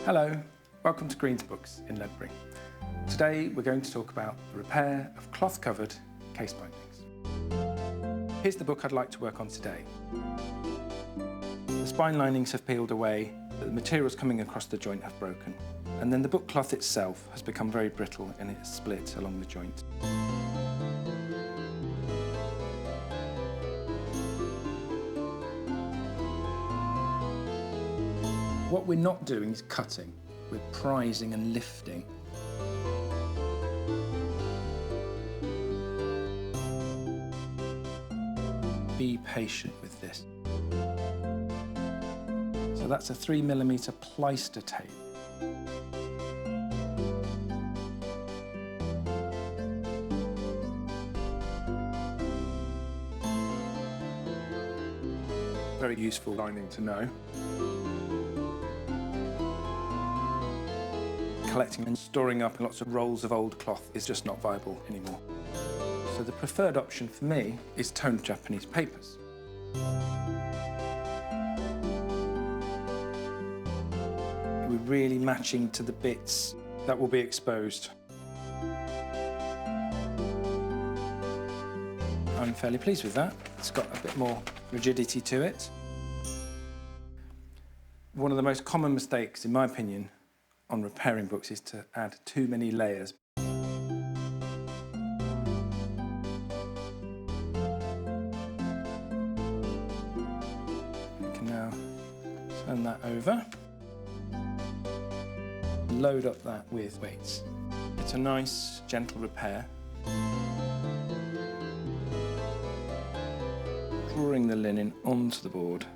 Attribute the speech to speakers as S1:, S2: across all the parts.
S1: Hello, welcome to Green's Books in Ledbury. Today we're going to talk about the repair of cloth-covered case bindings. Here's the book I'd like to work on today. The spine linings have peeled away, but the materials coming across the joint have broken, and then the book cloth itself has become very brittle and it's split along the joint. What we're not doing is cutting, we're prising and lifting. Be patient with this. So that's a 3mm pleister tape. Very useful lining to know. Collecting and storing up lots of rolls of old cloth is just not viable anymore. So the preferred option for me is toned Japanese papers. We're really matching to the bits that will be exposed. I'm fairly pleased with that. It's got a bit more rigidity to it. One of the most common mistakes, in my opinion, on repairing books is to add too many layers. You can now turn that over, load up that with weights. It's a nice, gentle repair. Drawing the linen onto the board.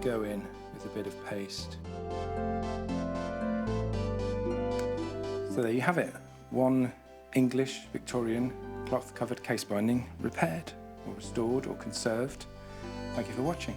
S1: Go in with a bit of paste. So there you have it, one English Victorian cloth covered case binding repaired or restored or conserved. Thank you for watching.